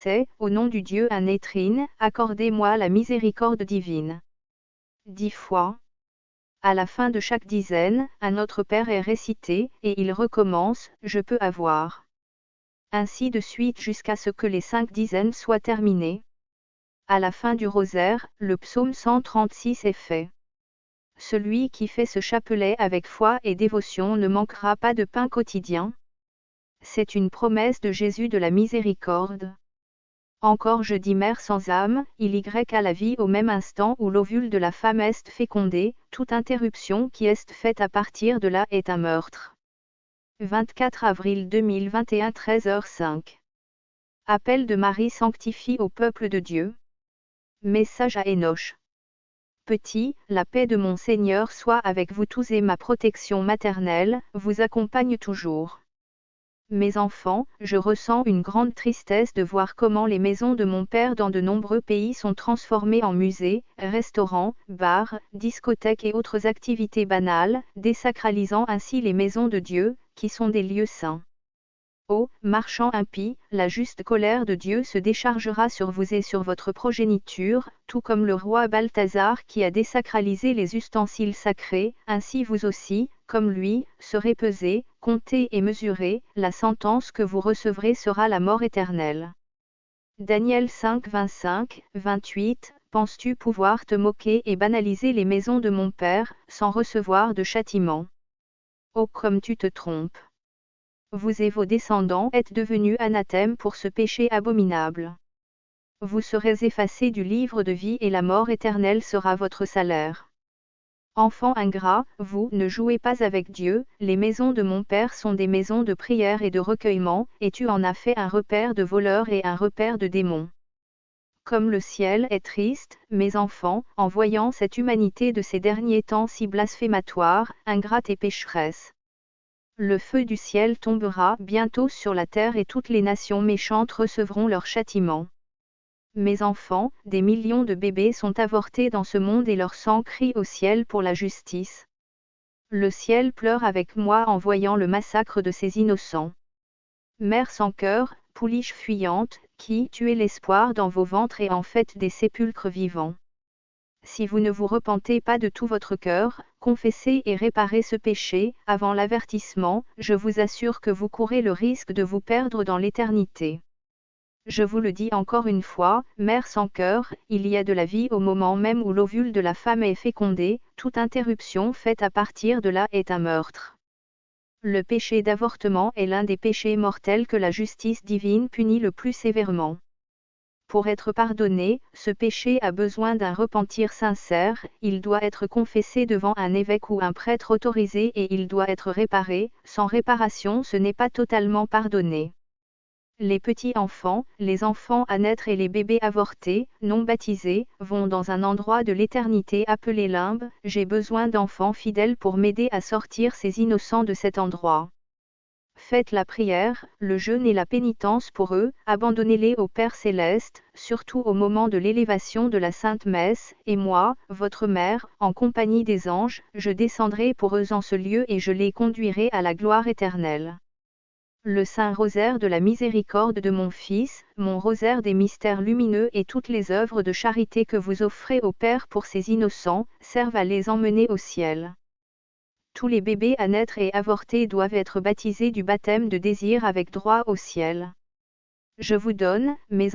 répétait, au nom du Dieu un étrine, accordez-moi la miséricorde divine. 10 fois. À la fin de chaque dizaine, un autre Père est récité, et il recommence, je peux avoir. Ainsi de suite jusqu'à ce que les 5 dizaines soient terminées. À la fin du rosaire, le psaume 136 est fait. Celui qui fait ce chapelet avec foi et dévotion ne manquera pas de pain quotidien. C'est une promesse de Jésus de la miséricorde. Encore je dis mère sans âme, il y a la vie au même instant où l'ovule de la femme est fécondé, toute interruption qui est faite à partir de là est un meurtre. 24 avril 2021 13h05. Appel de Marie sanctifie au peuple de Dieu. Message à Enoch. Petit, la paix de mon Seigneur soit avec vous tous et ma protection maternelle vous accompagne toujours. Mes enfants, je ressens une grande tristesse de voir comment les maisons de mon père dans de nombreux pays sont transformées en musées, restaurants, bars, discothèques et autres activités banales, désacralisant ainsi les maisons de Dieu, qui sont des lieux saints. Ô marchands impies, la juste colère de Dieu se déchargera sur vous et sur votre progéniture, tout comme le roi Balthazar qui a désacralisé les ustensiles sacrés, ainsi vous aussi, comme lui, serez pesés, comptés et mesurés, la sentence que vous recevrez sera la mort éternelle. Daniel 5 25, 28, penses-tu pouvoir te moquer et banaliser les maisons de mon Père, sans recevoir de châtiment? Oh comme tu te trompes! Vous et vos descendants êtes devenus anathèmes pour ce péché abominable. Vous serez effacés du livre de vie et la mort éternelle sera votre salaire. Enfants ingrats, vous ne jouez pas avec Dieu, les maisons de mon Père sont des maisons de prière et de recueillement, et tu en as fait un repère de voleurs et un repère de démons. Comme le ciel est triste, mes enfants, en voyant cette humanité de ces derniers temps si blasphématoire, ingrate et pécheresse. Le feu du ciel tombera bientôt sur la terre et toutes les nations méchantes recevront leur châtiment. Mes enfants, des millions de bébés sont avortés dans ce monde et leur sang crie au ciel pour la justice. Le ciel pleure avec moi en voyant le massacre de ces innocents. Mères sans cœur, pouliches fuyantes, qui tuez l'espoir dans vos ventres et en faites des sépulcres vivants. Si vous ne vous repentez pas de tout votre cœur, confessez et réparez ce péché, avant l'avertissement, je vous assure que vous courez le risque de vous perdre dans l'éternité. Je vous le dis encore une fois, mère sans cœur, il y a de la vie au moment même où l'ovule de la femme est fécondé, toute interruption faite à partir de là est un meurtre. Le péché d'avortement est l'un des péchés mortels que la justice divine punit le plus sévèrement. Pour être pardonné, ce péché a besoin d'un repentir sincère, il doit être confessé devant un évêque ou un prêtre autorisé et il doit être réparé, sans réparation ce n'est pas totalement pardonné. Les petits enfants, les enfants à naître et les bébés avortés, non baptisés, vont dans un endroit de l'éternité appelé limbe, j'ai besoin d'enfants fidèles pour m'aider à sortir ces innocents de cet endroit. Faites la prière, le jeûne et la pénitence pour eux, abandonnez-les au Père Céleste, surtout au moment de l'élévation de la Sainte Messe, et moi, votre mère, en compagnie des anges, je descendrai pour eux en ce lieu et je les conduirai à la gloire éternelle. Le Saint Rosaire de la Miséricorde de mon Fils, mon Rosaire des mystères lumineux et toutes les œuvres de charité que vous offrez au Père pour ces innocents, servent à les emmener au ciel. Tous les bébés à naître et avortés doivent être baptisés du baptême de désir avec droit au ciel. Je vous donne, mes